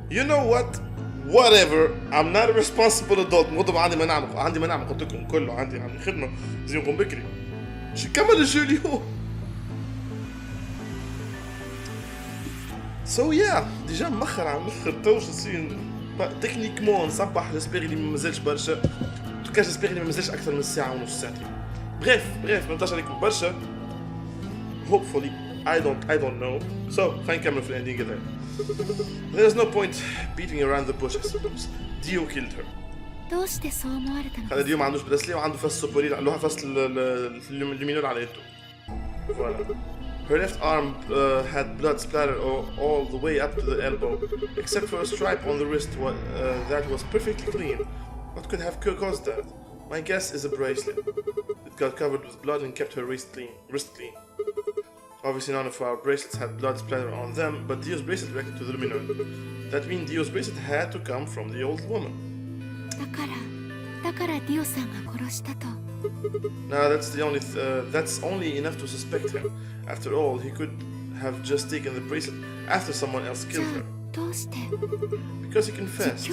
You know what? Whatever. I'm not a responsible adult. مغضب عندي مناعة قلت لكم كله عندي خدمة زي نقوم بكري. شو كمل الجوليو. So yeah, ديجا مخر على مخر توش نصير تكنيكمون نصبح جسبيغ اللي مازالش برشا. توكا جسبيغ اللي مازالش أكثر من ساعة ونص ساعتين. بريف ما نطاش عليكم برشا. Hopefully, I don't know. So خلينا نكمل في الاندينج هذا. There's no point beating around the bush, I suppose. Dio killed her. خلي ديو ما عندوش براسلي وعنده فاس سوبوريل له فاس اللومينور على يده. Voilà. Her left arm had blood splattered all the way up to the elbow, except for a stripe on the wrist that was perfectly clean. What could have caused that? My guess is a bracelet. It got covered with blood and kept her wrist clean. Obviously none of our bracelets had blood splatter on them, but Dio's bracelet reacted to the luminol. That means Dio's bracelet had to come from the old woman. Now that's only enough to suspect him. After all, he could have just taken the bracelet after someone else killed her. Because he confessed.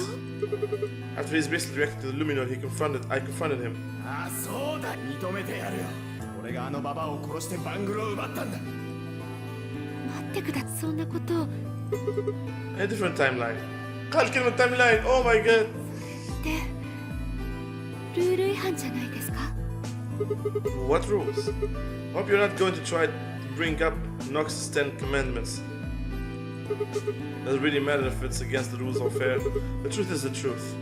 After his bracelet reacted to the luminol, I confronted him. A different timeline. قال كلمة timeline. Oh my god. What rules? Hope you're not going to try to bring up Nox's 10 commandments. Doesn't really matter if it's against the rules or fair. The truth is the truth.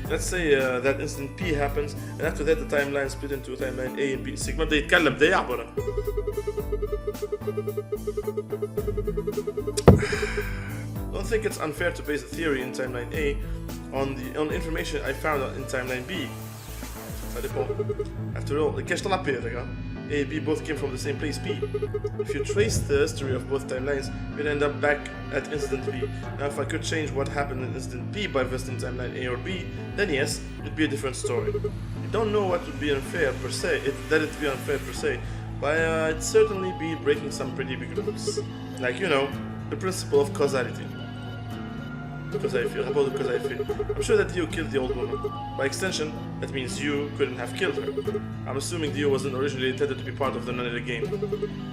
Let's say that instant P happens, and after that the timeline split into timeline A and B. Sigma ده يتكلم ده يعبر. Don't think it's unfair to base a theory in timeline A on the information I found in timeline B. After all, the cash طلع بيرجع. A and B both came from the same place, B. If you trace the history of both timelines, you'd end up back at incident B. Now, if I could change what happened in incident B by visiting timeline A or B, then yes, it'd be a different story. I don't know what would be unfair per se, it'd be unfair per se, but it'd certainly be breaking some pretty big rules. Like, you know, the principle of causality. Because I feel. I'm sure that Dio killed the old woman. By extension, that means you couldn't have killed her. I'm assuming Dio wasn't originally intended to be part of the Nanita game.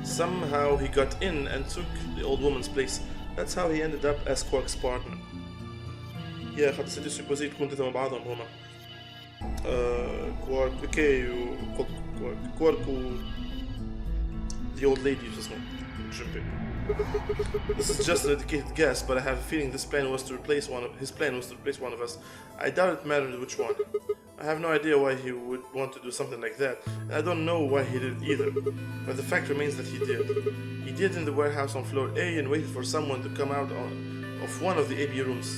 Somehow he got in and took the old woman's place. That's how he ended up as Quark's partner. Yeah, خاطر سيدي سيبوزي تكون تلاتة مع بعضهم هما. Quark و the old lady شو اسمه جنبي. This is just an educated guess, but I have a feeling his plan was to replace one of us. I doubt it mattered which one. I have no idea why he would want to do something like that, and I don't know why he did it either. But the fact remains that he did. He did in the warehouse on floor A and waited for someone to come out of one of the AB rooms.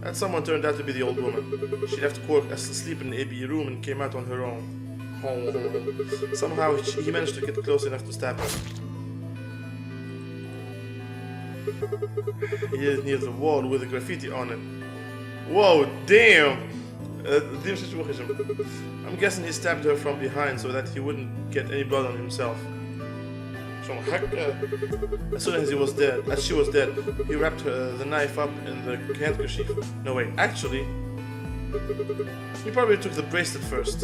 That someone turned out to be the old woman. She left Quark asleep in the AB room and came out on her own. Somehow he managed to get close enough to stab her. He is near the wall with a graffiti on it. Whoa, damn! I'm guessing he stabbed her from behind so that he wouldn't get any blood on himself. As soon as she was dead, he wrapped the knife up in the handkerchief. No wait, actually, he probably took the bracelet first.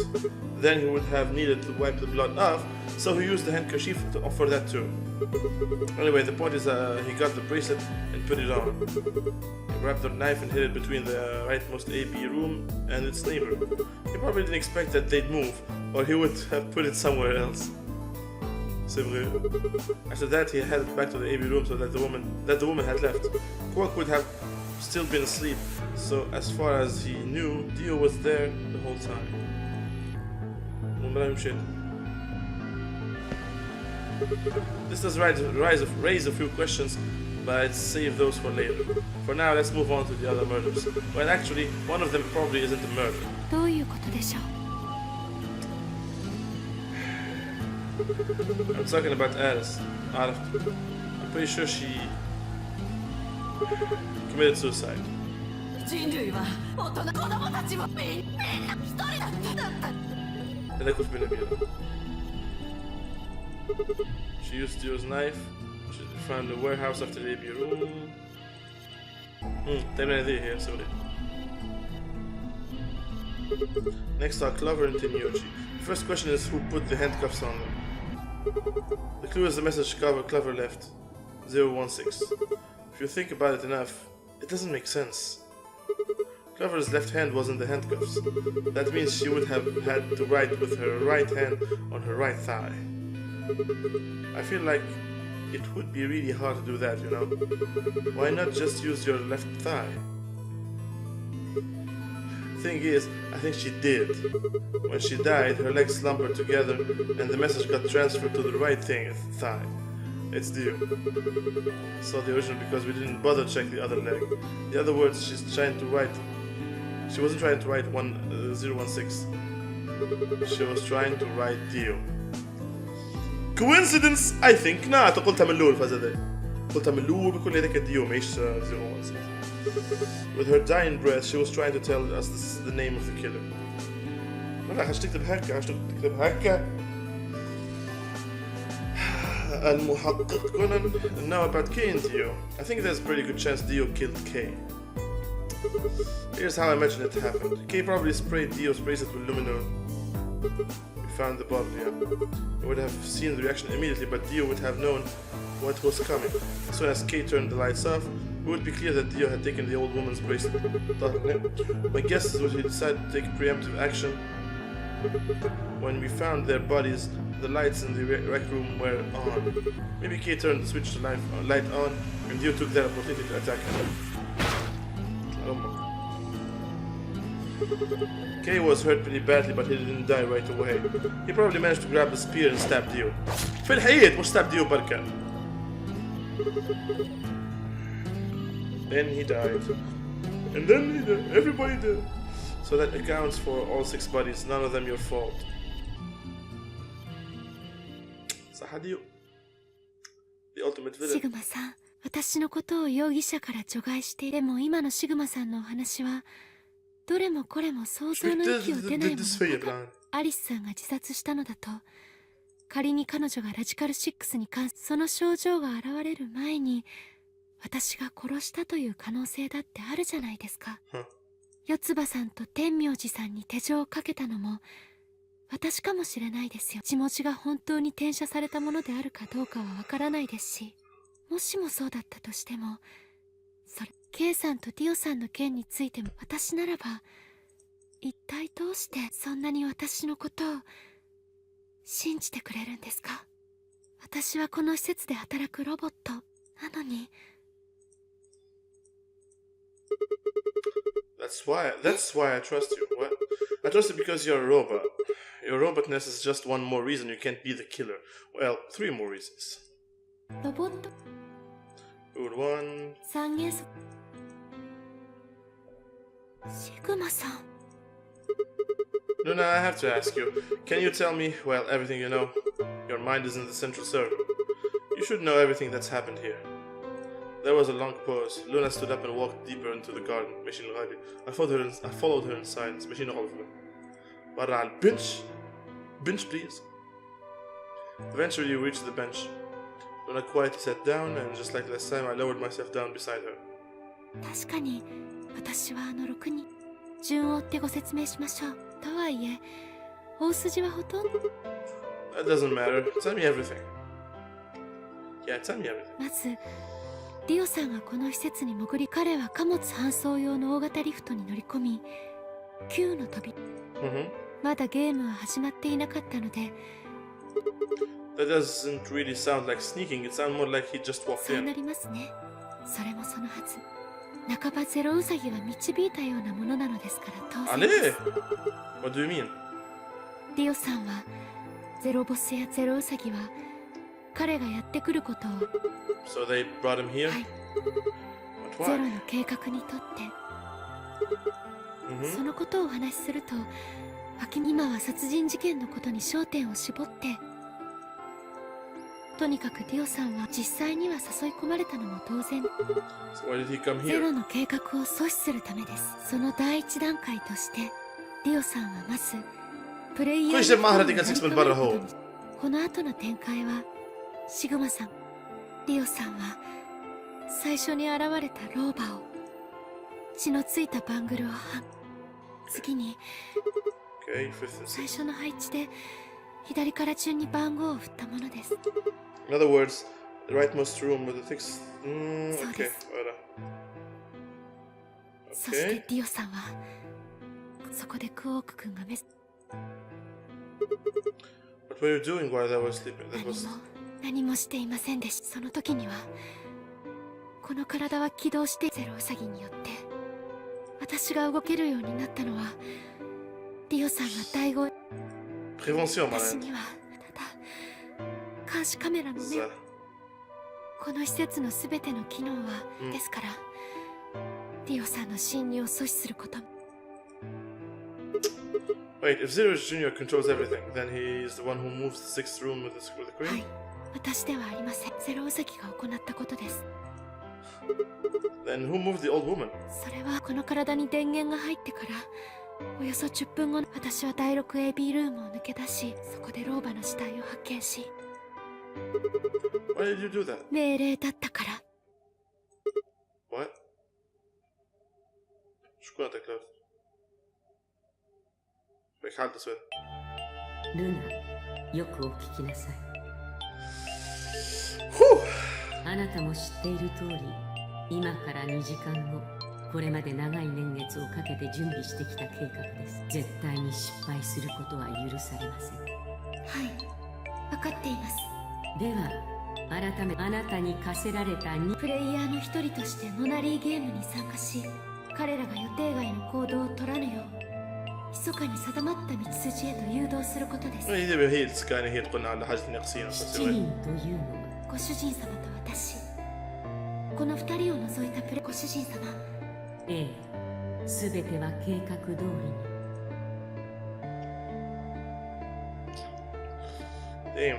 Then he would have needed to wipe the blood off, so he used the handkerchief for that too. Anyway, the point is he got the bracelet and put it on. He wrapped the knife and hid it between the rightmost AB room and its neighbor. He probably didn't expect that they'd move, or he would have put it somewhere else. After that, he headed back to the AB room so that the woman had left. Quark would have still been asleep, so as far as he knew, Dio was there the whole time. This does raise a few questions, but I'd save those for later. For now, let's move on to the other murders. Well, actually, one of them probably isn't a murder. I'm talking about Alice. I'm pretty sure she committed suicide. She used Dio's knife. She found the warehouse after the AB room. تقريبا هذه هي سوري. Next are Clover and Tenyoji. The first question is who put the handcuffs on them. The clue is the message Clover left. 016. If you think about it enough, it doesn't make sense. Clover's left hand was in the handcuffs. That means she would have had to write with her right hand on her right thigh. I feel like it would be really hard to do that, you know. Why not just use your left thigh? Thing is, I think she did. When she died, her legs slumbered together and the message got transferred to the right thigh. It's Dio. Saw the original because we didn't bother check the other leg. The other words she's trying to write. She wasn't trying to write 016. She was trying to write Dio. Coincidence? I think not. قلتها من الأول فاز هذا. قلتها من الأول بكل هذاك ديو ماهيش 016. With her dying breath, she was trying to tell us this is the name of the killer. لا عشان تكتب هكا المحقق كونان. Now about Kay and Dio. I think there's a pretty good chance Dio killed Kay. Here's how I imagine it happened. Kay probably sprayed Dio's bracelet with luminol. We found the bottle, yeah. We would have seen the reaction immediately, but Dio would have known what was coming. As soon as Kay turned the lights off, it would be clear that Dio had taken the old woman's bracelet. My guess is that he decided to take preemptive action. When we found their bodies, the lights in the rec room were on. Maybe Kay turned the switch to light on, and Dio took that opportunity to attack him. Kay was hurt pretty badly, but he didn't die right away. He probably managed to grab the spear and stab Dio. في الحقيقة مش stab Dio بركة. Then he died. And then he died. Everybody did. So that accounts for all 6 bodies, none of them your fault. صح Dio. The ultimate villain. シグマさん、私のことを容疑者から除外して、でも今のシグマさんのお話はどれもこれも想像の域を出ないものばかり。アリスさんが自殺したのだと、仮に彼女がラジカル6にその症状が現れる前に私が殺したという可能性だってあるじゃないですか。四つ葉さんと天明寺さんに手錠をかけたのも私かもしれないですよ。血文字が本当に転写されたものであるかどうかはわからないですし、もしもそうだったとしても、それ K さんとディオさんの件についても私ならば一体どうしてそんなに私のことを信じてくれるんですか？私はこの施設で働くロボットなのに。That's why I trust you. What? I trust you because you're a robot. Your robotness is just one more reason you can't be the killer. Well, 3 more reasons. ロボット Good one. 三元素シグマさん。Luna, I have to ask you. Can you tell me, well, everything you know? Your mind is in the central server. You should know everything that's happened here. There was a long pause. Luna stood up and walked deeper into the garden. I followed her in silence. برا على bench. Bench, please. Eventually, you reached the bench. Luna quietly sat down, and just like last time, I lowered myself down beside her. 確かに私は6人。順を追ってご説明しましょう。とはいえ、大筋はほとんど。That doesn't matter. Tell me everything. Yeah, tell me everything. まず、ディオさんがこの施設に潜り、彼は貨物搬送用の大型リフトに乗り込み、Q の扉。まだゲームは始まっていなかったので。That doesn't really sound like sneaking. It sounds more like he just walked in. そうなりますね。それもそのはず。半ばゼロウサギが導いたようなものなのですから当然です。What do you mean? ディオさんはゼロボスやゼロウサギは彼がやってくることを So they brought him here? はい、ゼロの計画にとって、そのことをお話しすると今は殺人事件のことに焦点を絞ってとにかくディオさんは実際には誘い込まれたのも当然。So why did he come here? ゼロの計画を阻止するためです。その第一段階としてディオさんはまずプレイヤーのこの後の展開はシグマさん、ディオさんは最初に現れた老婆を血のついたバングルを次に Okay, fifth and 最 sixth. 初の配置で左から順に番号を振ったものです。 In other words, the rightmost room with the sixth. So Okay, this- voilà. そして Okay. ディオさんはそこでクオーク君がWhat were you doing while I was sleeping? That 何も was. 何もしていませんでした。その時にはこの体は起動してゼロウサギによって私が動けるようになったのはディオさんが第五 Prévention, 私 malin. にはただ監視カメラの目 Ça. この施設のすべての機能は、うんですからディオさんの侵入を阻止すること。 Wait, if Zero's Junior controls everything, then he's the one who moves the sixth room with the は queen? い、私ではありません。ゼロウサギが行ったことです。 Then who moved the old woman? それはこの体に電源が入ってからおよそ10分後、私は第 6AB ルームを抜け出し、そこで老婆の死体を発見し、 Why did you do that? 命令だったから。 What? شكون هذا كلاود؟ بيك حال تسوي ルナ、よくお聞きなさい。 あなたも知っている通り、今から2時間後、これまで長い年月をかけて準備してきた計画です。絶対に失敗することは許されません。はい、分かっています。では、改めあなたに課せられた2プレイヤーの一人としてノナリーゲームに参加し、彼らが予定外の行動を取らぬよう密かに定まった道筋へと誘導することです。 هي السكانة هي تقولنا على حاجة ناقصين 7人というのは、ご主人様と私、この2人を除いたご主人様。ええ、すべては計画通りに。 Damn.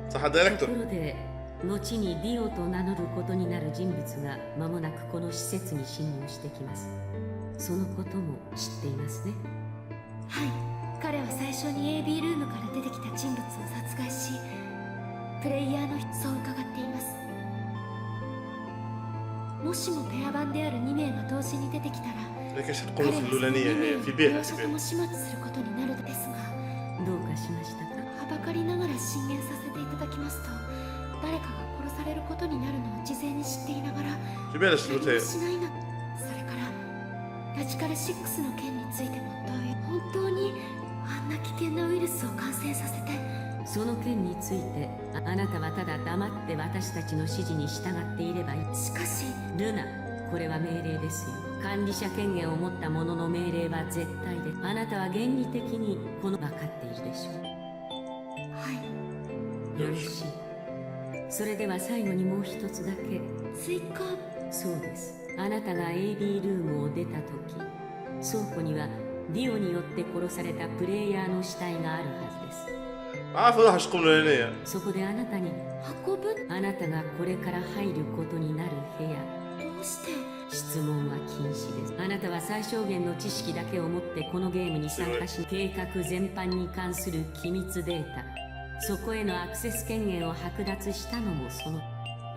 صح と دايركتور ころで、後にディオと名乗ることになる人物が間もなくこの施設に侵入してきます。そのことも知っていますね。はい、彼は最初に AB ルームから出てきた人物を殺害し、プレイヤーのそう伺っています。もしもペア版である2名が同時に出てきたら、 ليش 彼 تقولوا は في その اللولانية 2名 هي を في 両 بيتها 者 في とも بيت 始末することになるのですが、どうかしましたか？はばかりながら進言させていただきますと、誰かが殺されることになるのを事前に知っていながら في بيتها 何 شلوت هي もしないな。それからラジカル6の件についても本当にあんな危険なウイルスを感染させて、その件について、あなたはただ黙って私たちの指示に従っていればいい。しかしルナ、これは命令ですよ。管理者権限を持った者の命令は絶対で、あなたは原理的にこの分かっているでしょう。はい、よろしい。それでは最後にもう一つだけ。追加。そうです。あなたが AB ルームを出た時、倉庫にはディオによって殺されたプレイヤーの死体があるはずです。 عارف راح اشقم اللولانية そこであなたに、運ぶ。あなたがこれから入ることになる部屋、どうして。質問は禁止です。あなたは最小限の知識だけを持ってこのゲームに参加し、計画全般に関する機密データ、そこへのアクセス権限を剥奪したのもその。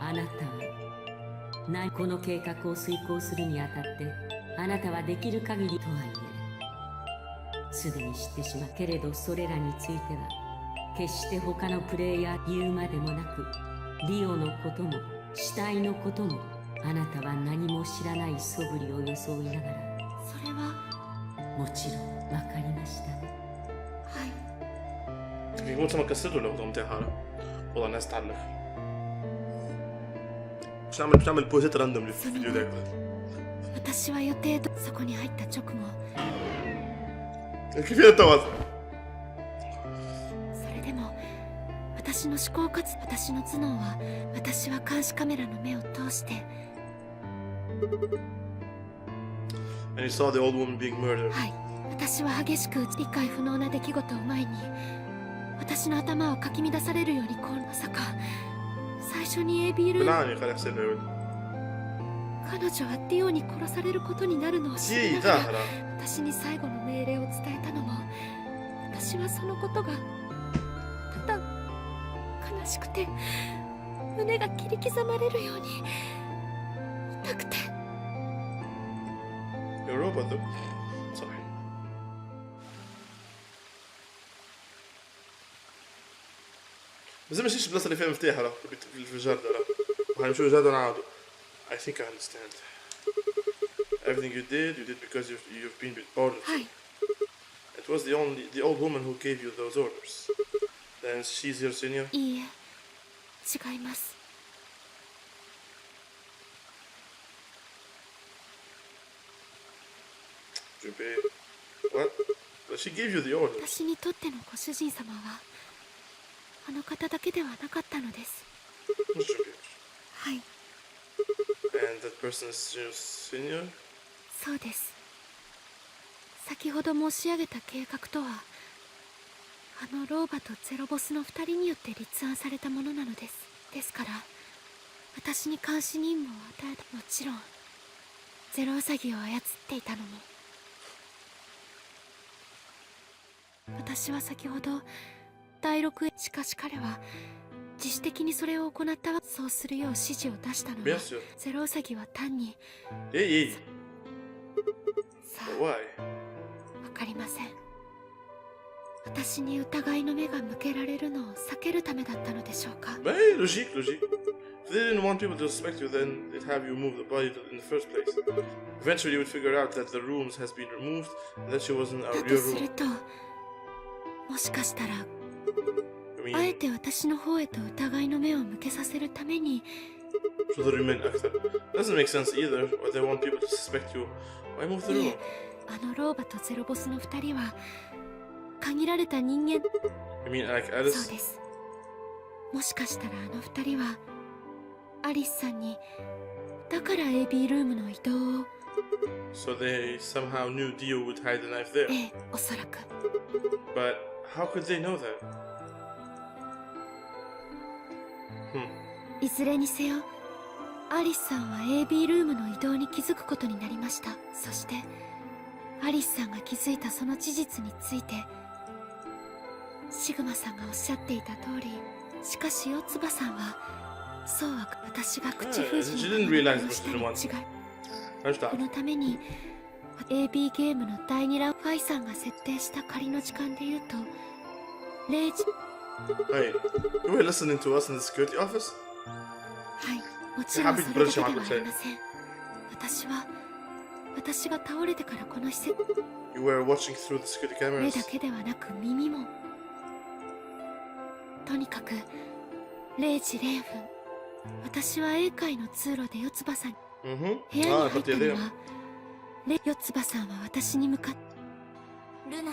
あなたはこの計画を遂行するにあたって、あなたはできる限りとはいえ、すでに知ってしまうけれど、それらについては決して他のプレイヤー言うまでもなく、リオのことも死体のこともあなたは何も知らない素振りを装いながら。それは。もちろん分かりましたね。はい。 يقول سما كسرته لو امتحان والله الناس تعلق مش نعمل بوزيت راندوم للفيديو ده 私は予定とそこに入った直後、 كيف التواصل それでも私の思考かつ私の頭脳は、私は監視カメラの目を通して、 and you saw the old woman being murdered はい、私は激しく理解不能な出来事を前に私の頭をかき乱されるようにまさか最初に AB ルーム、 بالعاني خلي يحسن له 彼女はディオに殺されることになるのを知り يي ながら ظاهرة 私に最後の命令を伝えたのも、私はそのことがただ悲しくて胸が切り刻まれるように痛くて、what the صح بس ماشيش البلاصه اللي فيها مفتاح راه في الجردة راه وحنمشيو للجردة ونعاودو. I think I understand. Everything you did because you've been ordered. はい It was the old woman who gave you those orders. Then she's your senior. いいえ違います Junpei. What? But she gave you the orders. 私にとってのご主人様はあの方だけではなかったのです Who's Junpei? はい And that person is your senior? そうです先ほど申し上げた計画とはあの老婆とゼロボスの2人によって立案されたものなのですですから私に監視任務を与えたもちろんゼロウサギを操っていたのも私は先ほど第6へしかし彼は自主的にそれを行ったわそうするよう指示を出したのは Yes, sir. ゼロウサギは単に Hey, hey. さ Why? あわかりません私に疑いの目が向けられるのを避けるためだったのでしょうか But hey, logique, logique. If they didn't want people to suspect you, then they'd have you move the body in the first place. Eventually, you would figure out that the rooms has been removed and that she wasn't だ your とす room. るともしかしたら I あえ mean, て私の方へと疑いの目を向けさせるために so the remain أكثر. Doesn't make sense either. Why they want people to suspect you? Why move the い room? えあの老婆とゼロボスの2人は限られた人間 I mean, like そう Alice. ですもしかしたらあの2人はアリスさんにだから AB ルームの移動を So they somehow knew Dio would hide the knife there. ええおそらく But how could they know that? いずれにせよアリスさんは AB ルームの移動に気づくことになりましたそしてアリスさんが気づいたその事実についてシグマさんがおっしゃっていた通りしかし四つ葉さんはそうは私が口封じ She の didn't realize をした what に she 違い عرفت このために AB ゲームの第2ラウンドファイさんが設定した仮の時間で言うと0時 Hey, you were listening to us in the security office? はいもちろんそれだけではありません私が倒れてからこの施設 You were watching through the security 目 cameras. だけではなく耳もとにかく0時0分私は英会の通路で四つ葉さん Mm-hmm. 部屋に入 I っ thought た you の did. は四つ葉さんは私に向かってルナ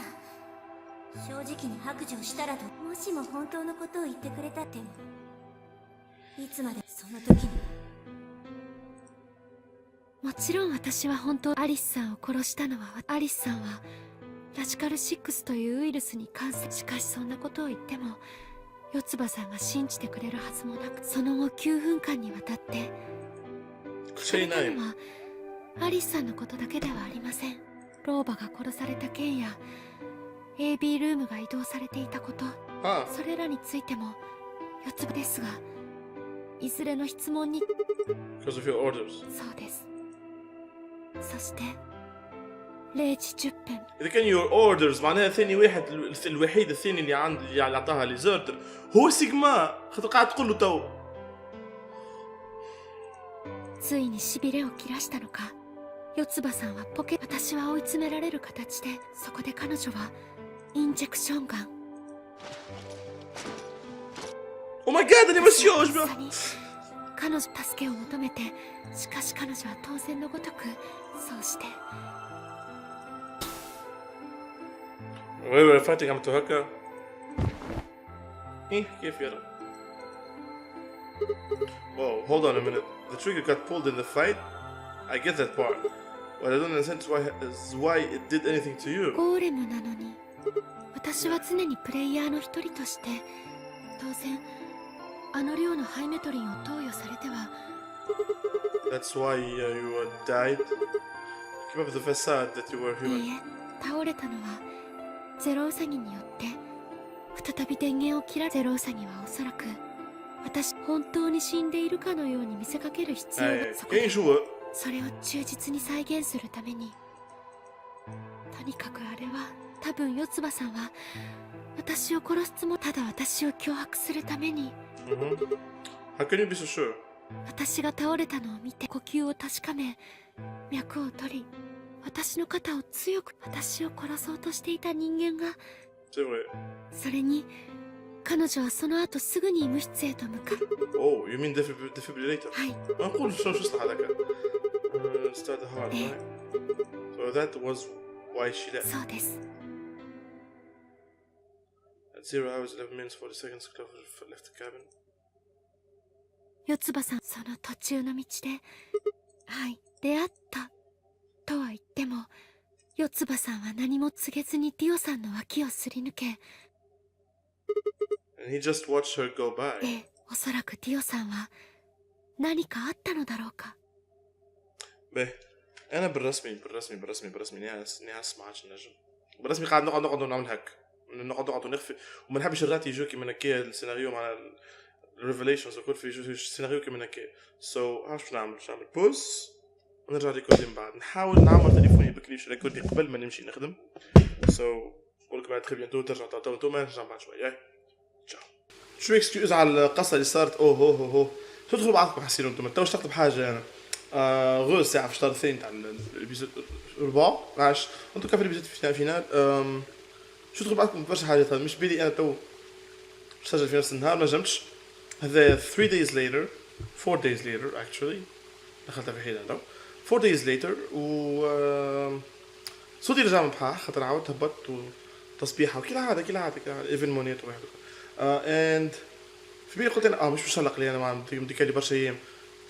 正直に白状したらともしも本当のことを言ってくれたってもいつまでその時にもちろん私は本当アリスさんを殺したのはアリスさんはラジカル6というウイルスに感染しかしそんなことを言っても四つ葉さんが信じてくれるはずもなくその後9分間にわたってされたのはアリスさんのことだけではありません老婆が殺された件や AB ルームが移動されていたこと Ah, それらについても四つ葉ですがいずれの質問に because of your orders. そうですそして0時10分 إذا كان your orders معناها ثاني واحد الوحيد الثاني اللي عطاها ليزاردر هو سيجما خاطر قاعد تقول له تو ついにしびれを切らしたのか四つ葉さんは私は追い詰められる形でそこで彼女はインジェクションガン Oh my god أنا مش とっ يوجبه さに彼女助けを求めてしかし彼女は当然のごとくそうして We were fighting عم هكا إيه كيف يلا Whoa, hold on a minute. The trigger got pulled in the fight? I get that part. What I don't understand is why it did anything to you. ゴーレムなのに私は常にプレイヤーの一人として当然あの量のハイメトリンを投与されては That's why you died? Keep up the facade that you were い human. いえ倒れたのはゼロウサギによって再び電源を切らゼロウサギはおそらく私本当に死んでいるかのように見せかける必要が Hey, そこで quem enjoa? それを忠実に再現するためにとにかくあれは多分四葉さんは私を殺すつもり、ただ私を脅迫するために。 How can you be so sure? 私が倒れたのを見て呼吸を確かめ脈を取り、私の肩を強く、私を殺そうとしていた人間が。 C'est vrai. それに彼女はその後すぐに医務室へと向かう。 Oh, you mean defibrillator? はい、 نقول شو اسمه هذاك. Start the heart, right? So that was why she left. そうです。 At 0 hours 11 minutes 40 seconds, Clover left the cabin. 四葉さん、その途中の道で、はい、出会ったとは言っても、四葉さんは何も告げずにディオさんの脇をすり抜け、 And he just watched her go by. で、おそらくディオさんは何かあったのだろうか。 باهي انا بالرسمي ناس ما عادش نجم بالرسمي قاعد نقعد نعمل هك نقعد ونخفي وما نحبش الرات يجوا كيما هكا السيناريو مع الريفيليشنز وكل في يجوا السيناريو كيما هكا سو باش نعمل بوز ونرجع ريكوردي من بعد نحاول نعمر تليفوني بكري باش ريكوردي قبل ما نمشي نخدم سو نقولك بعد تخي بيانتو ترجع تو ما نرجع بعد شويه تشاو شو اكسكيوز على القصه اللي صارت هو شو تدخلوا بعضكم حاسين انتم تو اشتغلت بحاجه انا غوز ساعه في الشهر الثاني تاع الابيزود 4 عاش انتم كيف الابيزود فينال شو تدخل بعضكم برشا حاجات مش بيدي انا تو سجل في نفس النهار ما نجمتش هذا 3 days later 4 days later actually دخلت في حيله تو 4 days later و صوتي رجع من بحا خاطر عاودت هبطت وتصبيحه وكل عاده ايفن مونيت واحد اند في بالي قلت انا مش نشلق لي انا ما مديك لي برشا ايام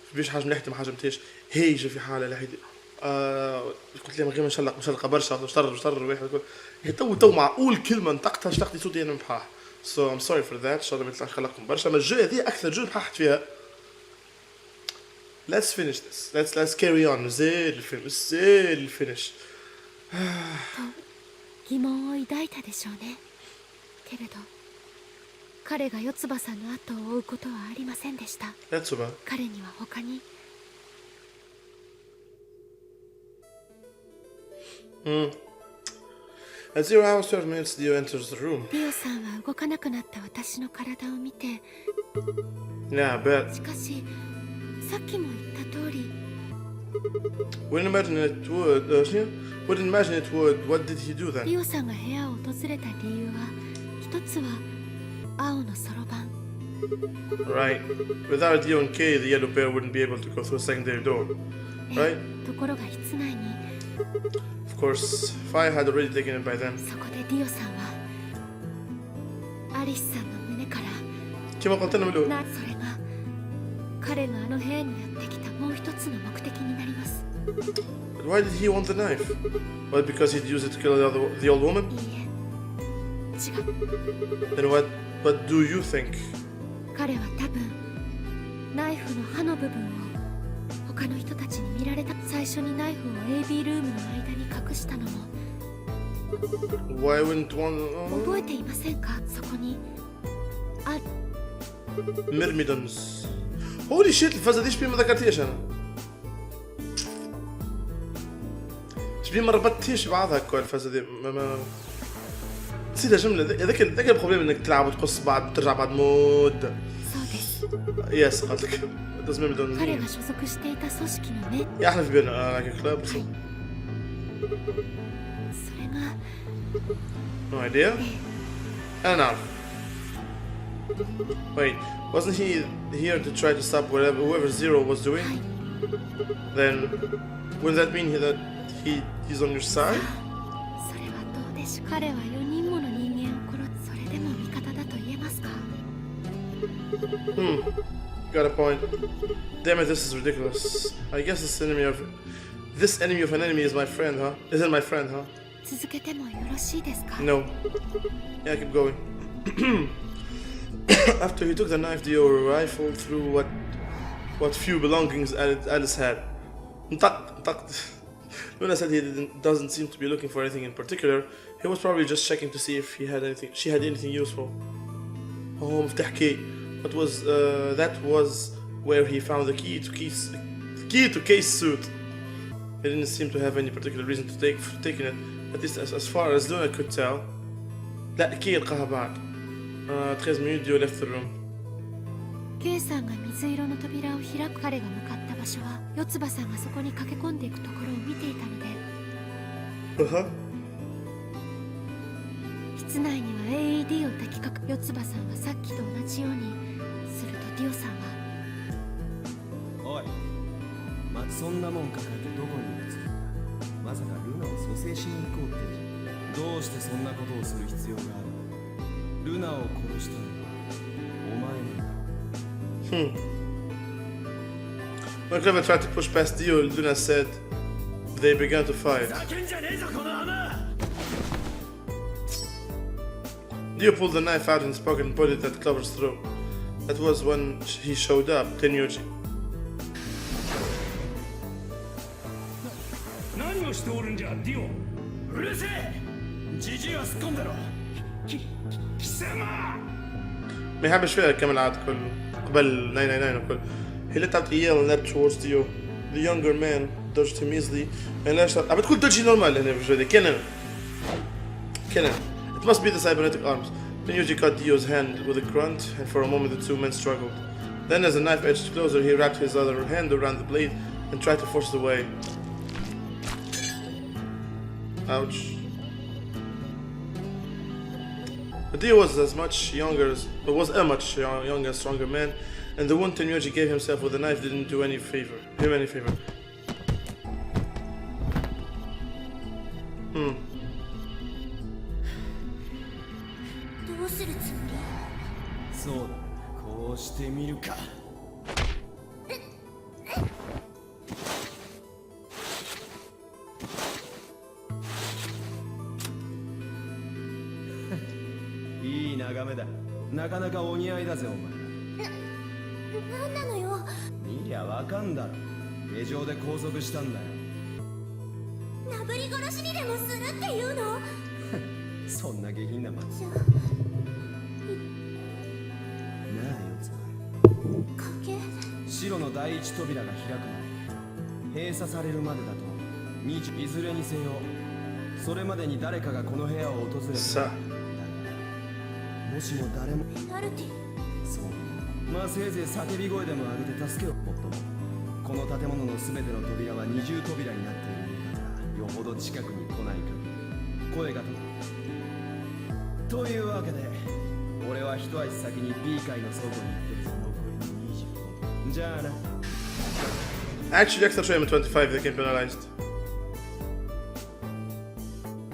في باليش حاجه مليحه ما حاجه متاش هيجه في حاله لا قلت لي من غير ما نشلق برشا وشطر واحد تو معقول كلمه نطقتها اشتقتي صوتي انا بحاح so I'm sorry for that ان شاء الله ما يطلعش خلقكم برشا ما الجو هذه اكثر جو بححت فيها. Let's finish this. Let's carry on. زين الفينش. 疑問を抱いたでしょうね。けれど彼が四葉さんの後を追うことはありませんでした。彼には他に。At 0 hours 12 minutes, Dio enters the room. ディオさんは動かなくなった私の体を見て。Yeah, I bet. しかしさっきも言った通り。 Wouldn't imagine it would. Wouldn't imagine it would. What did he do デ then? ィオさんが部屋を訪れた理由は一つは青のそろばん。 Right. Without Dio and Kay, the yellow pair wouldn't be able to go through a secondary door. Right? ところが室内に。 Of course, Fire had already taken it by then. そこでディオさんはアリスさんの胸から。 كما قلت لنا من الأول. それが彼があの部屋にやってきたもう一つの目的になります。 But why did he want the knife? What, because he'd use it to kill the old woman? いいえ、違う。 Then what do you think? 彼は多分ナイフの刃の部分を他の人たちに見られた。最初にナイフを AB ルームの間に隠したのも。 Why wouldn't one... 覚えていませんか？そこにあ Myrmidons. Holy shit, الفازة دي شبيه ما ذكرتيش أنا. شبيه ما ربطتيش بعضها كل الفازة دي ما نسيتها جملة. ذاك البروبليم انك تلعب وتقص بعد وترجع بعد مدة. そうです。 يس قلت لك. Does Myrmidons 彼 mean? が所属していた組織のね。 يا احنا في بالنا like a club. それが No idea. أنا نعرف. Wait, wasn't he here to try to stop whoever Zero was doing? はい。 Then wouldn't that mean that he's on your side? それはどうでしょう。彼は4人もの人間を殺す。それでも味方だと言えますか？ Got a point. Damn it, this is ridiculous. I guess this enemy of an enemy is my friend, huh? Isn't my friend, huh? 続けてもよろしいですか？ No. Yeah, keep going. After he took the knife, Dio rifled through what few belongings Alice had. Luna said he doesn't seem to be looking for anything in particular. He was probably just checking to see if she had anything useful. Oh, مفتاح key. That was where he found the key to Kay's suit. He didn't seem to have any particular reason to taking it. at least as far as Luna could tell. لا كي يلقاها بعد 13 minutes Dio left the room. ケイさんが水色の扉を開く。彼が向かった場所は四葉さんがそこに駆け込んでいくところを見ていたので、室内には AED を抱きかか四葉さんはさっきと同じように。するとディオさんは、おい、そんなもん抱えてどこに行くつもりだ。まさかルナを蘇生しに行こうってんじゃん。どうしてそんなことをする必要がある。ルナを殺したのはお前なんだ。When Clever tried to push past Dio, Luna said they began to fight. Dio pulled the knife out in his pocket and pointed at Clever's throat. That was when he showed up, Tenryuji. 何をしておるんじゃ、ディオ。うるせえ。ジジイは突っ込んだろ。貴様。ما يحبش فيها كمان عاد كله قبل 999 وكل. He let out a yell and leapt towards Dio. The younger man dodged him easily and lashed out. بتقول dodgy normal هنا في الفيديو. Cannon. It must be the cybernetic arms. Tenryuji caught Dio's hand with a grunt, and for a moment the two men struggled. Then, as the knife edged closer, he wrapped his other hand around the blade and tried to force it away. Ouch. But Dio was a much younger and stronger man, and the wound Tenryuji gave himself with the knife didn't do him any favor. どうするつもり？そうだ、こうしてみるか。いい眺めだ。なかなかお似合いだぜお前なんなのよ。見りゃわかんだろ。下城で拘束したんだよ。なぶり殺しにでもするっていうの？そんな下品なまんじゃあなあよつ賭け？白の第一扉が開くまで閉鎖されるまでだといずれにせよそれまでに誰かがこの部屋を訪れてさあもしも誰もペナルティ？そうまあせいぜい叫び声でも上げて助けをもっともこの建物の全ての扉は二重扉になっているんだからよほど近くに来ない限り声がというわけで俺は一足先に B 階の倉庫に行ってるぞ。残り25じゃあな。 Actually, extra frame at 25, they get penalized.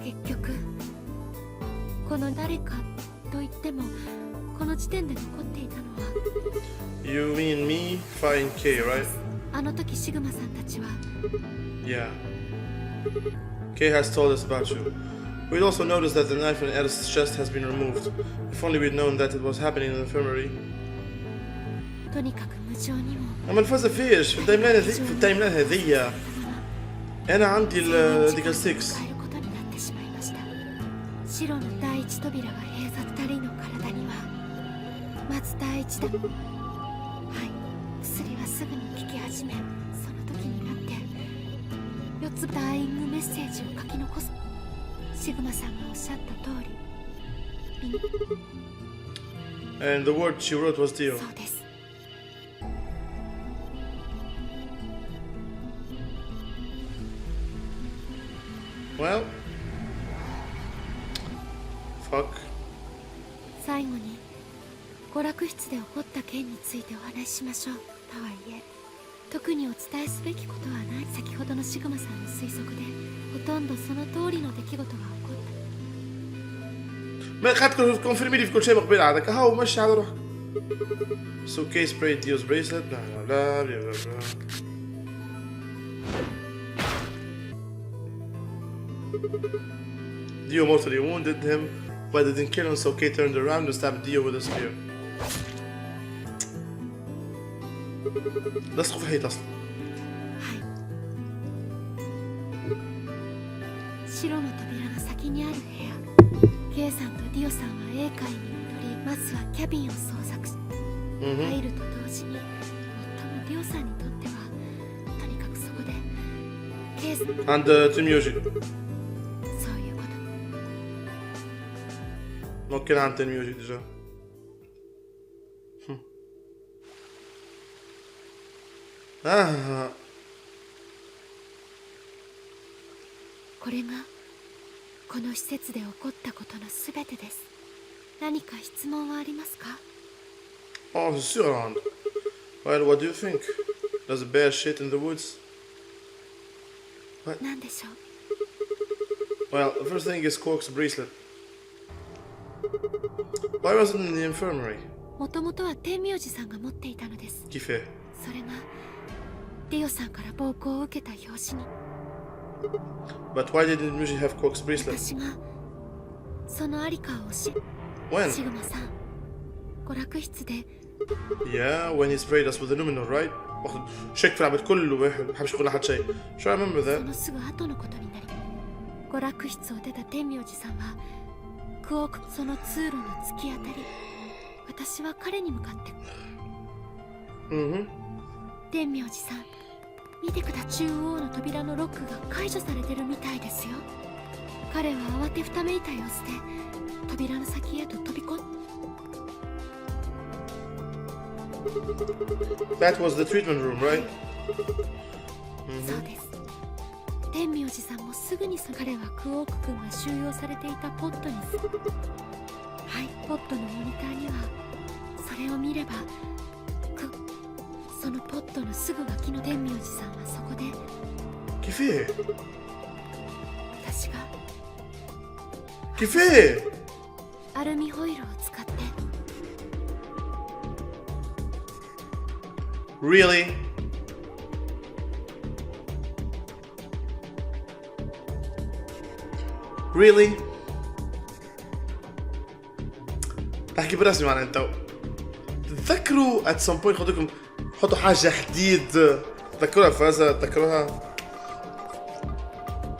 結局この誰かと言ってもこの時点で残っていたのは You mean me, Fi and K, right? あの時シグマさんたちは Yeah. Kay has told us about you. We'd also noticed that the knife in Ed's chest has been removed. If only we'd known that it was happening in the infirmary. とにかく無情にも أما الفازة فيش في التايملاين هذية أنا عندي الديكال 6. 変えることになってしまいました。白の第一扉が閉鎖。二人の体にはまず第一だ。はい、薬はすぐに効き始め、その時になって4つダイイングメッセージを書き残す。シグマさんがおっしゃった通り And the word she wrote was Dio. そうです。Well, fuck. 最後に娯楽室で起こった件についてお話ししましょう。とはいえ特にお伝えすべきことはない。先ほどのシグマさんの推測でほとんどその通りの出来事が起こった。 ما خدت كونفيرمي لي في كل شيء مقبل هذاك هاو مشي على روحك. So Kay sprayed Dio's bracelet. Blah blah blah blah blah. Dio mortally wounded him, but it didn't kill him. So Kay turned around and stabbed Dio with a spear. لصقوا في الحيط اصلا. 白の扉の先にある部屋。ケイさんとディオさんは A 階に戻り、まずはキャビンを捜索し、入ると同時に最もディオさんにとってはとにかくそこでケイさん And Tenryuji. そういうこ ممكن عن تنميوجي ديجا. これがこの施設で起こったことのすべてです。何か質問はありますか？ Oh, c'est sûr, Rand. Well, what do you think? Does a bear shit in the woods? 何でしょう？ Well, the first thing is Quark's bracelet. Why was it in the infirmary? もともとは天明寺さんが持っていたのです。 كيف؟ それがリオさんから暴行を受けた拍子に But why didn't Muji have Quark's bracelet? 私がそのありかを教え When? シグマさん娯楽室で Yeah, when he sprayed us with aluminum, right? واخد شيك في العبد كله واحد ما حبش يقول لحد شيء. Sure, I remember そ that. のすぐ後のことになり娯楽室を出た天明寺さんはクオークその通路の突き当たり私は彼に向かって 天明寺さん見てくだ中央の扉のロックが解除されてるみたいですよ。彼は慌てふためいた様子で扉の先へと飛び込ん That was the treatment room, right? そうです。天明寺さんもすぐに彼はクオーク君が収容されていたポットにはい、ポットのモニターにはそれを見ればそのポットのすぐ脇の天明寺さんはそこで كيف؟ 私が كيف؟ アルミホイルを使って Really? Really? احكي برسمي معنا انتو تتذكروا at some point خدوكم حطوا حاجة حديد تذكروها فازة تذكروها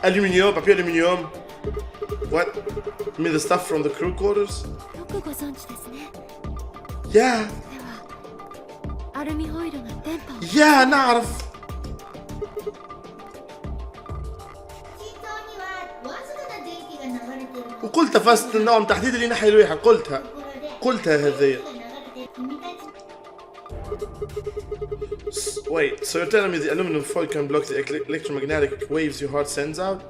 ألومنيوم بابي ألومنيوم What? You mean the stuff from the crew quarters? よくご存知ですね。 Yeah ではアルミホイルが電波を Yeah نعرف وقلتها فازت النوم تحديد اللي ناحية الواحد قلتها هذه Wait, so you're telling me the aluminum foil can block the electromagnetic waves your heart sends out?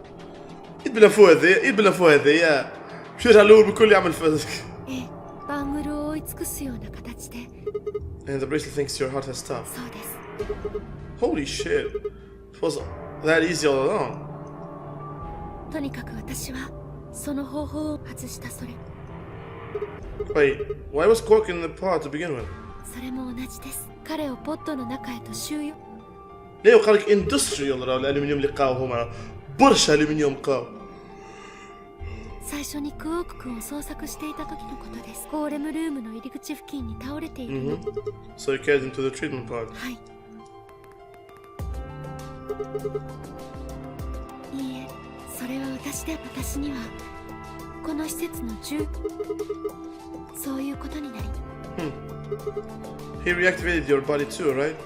ايد بالانفوه ذي ايد بالانفوه ذي يا شو هالور بكل يعمل فازك ええ番組を追い尽くすような形で And the bracelet thinks your heart has stopped. そうです。 Holy shit. It was that easy all along. とにかく私はその方法を外したそれ Wait, why was Quark in the pod to begin with? それも同じです。彼をポットの中へと収容 ليه وقال لك industrial راهو الالومنيوم اللي لقاوه هما برشا الومنيوم لقاو 最初にクオーク君を捜索していた時のことです。ゴーレムルームの入り口付近に倒れているの、So you carried him to the treatment pod. はいいいえそれは私にはこの施設のそういうことになり He reactivated your body too, right?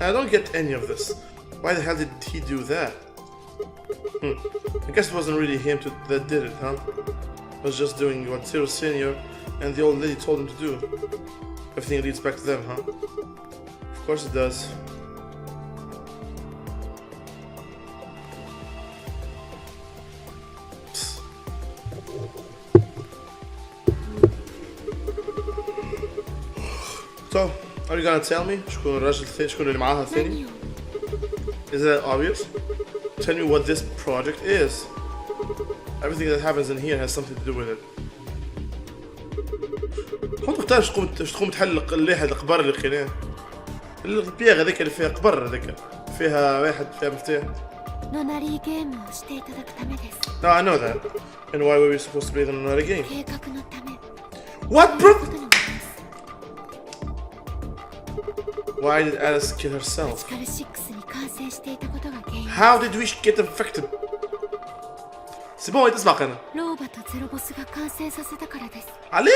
I don't get any of this. Why the hell did he do that? I guess it wasn't really him that did it, huh? It was just doing what Zero Senior and the old lady told him to do. Everything leads back to them, huh? Of course it does. So, are you gonna tell me شكون الراجل الثاني شكون اللي معاها الثاني؟ 何を Is that obvious? Tell me what this project is. Everything that happens in here has something to do with it. كنت مختار اش تقوم تحل الليحة القبر اللي لقيناه. البياغ هذيك اللي فيها قبر هذيك فيها واحد فيها مفتاح. ノナリーゲームをしていただくためです。 No, I know that. And why were we supposed to play them another game? 計画のため What という bro? ことになります。 Why did Alice kill herself? スカル6に感染していたことが原因。 How did we get infected? C'est bon, تسمع أنا. ローバとゼロボスが感染させたからです。 عليه؟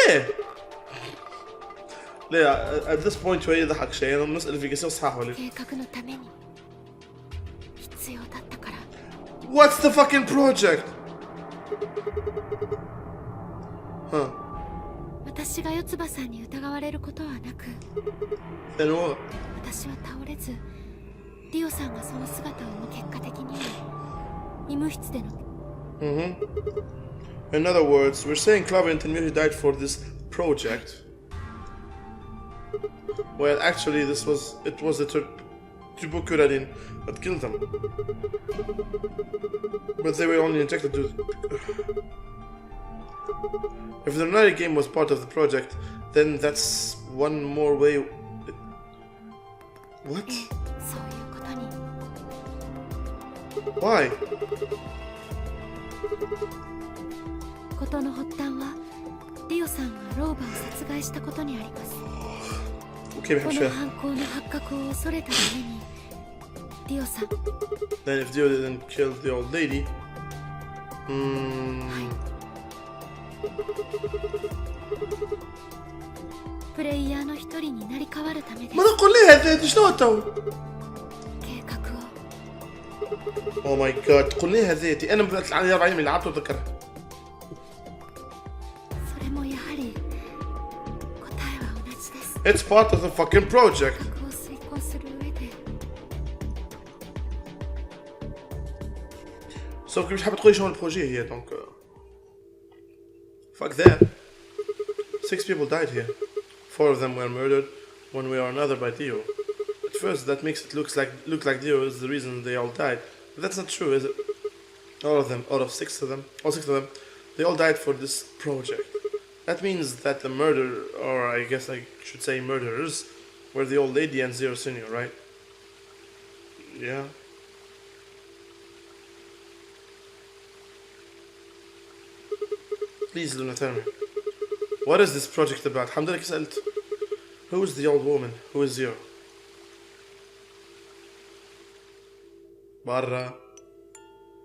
ليه at this point شوية يضحك شيء أنا بنسأل في قصة صح ولا؟ 計画のために必要だったから。 What's the fucking project? Huh. 私が四葉さんに疑われることはなく、 Then what? 私は倒れず、ディオさんがその姿を見結果的には医務室での In other words, we're saying Clavent and Miri died for this project. Well, actually, it was the Tubukuradin that killed them. But they were only injected to... If the Nari game was part of the project, then that's one more way... What? そういうことに。 Why? 事の発端はディオさんがローバを殺害したことにあります。 Okay, こ مش の فاهم. 犯行の発覚を恐れたためにディオさん、 Then if Dio didn't kill the old lady... Hmm... プレイヤーの一人になり変わるためです。 ما نقول ليه هذا شنو تو؟ 計画を Oh my god تقول ليه هذاتي انا بدات على 40 من لعبته وذكرها それもやはり答えは同じです。 It's part of the fucking project 計画を遂行する上で سوف مش حابة تقولي شنو البروجي هي دونك fuck that 6 people died here 4 of them were murdered one way or another by Dio. At first that makes it look like Dio is the reason they all died, but that's not true, is it? All of them, all 6 of them, they all died for this project. That means that the murderer, or I guess I should say murderers, were the old lady and Zero Senior, right? Yeah. Please, Luna, tell me. What is this project about? الحمد لله سألت. Who is the old woman? Who is Zero? برا.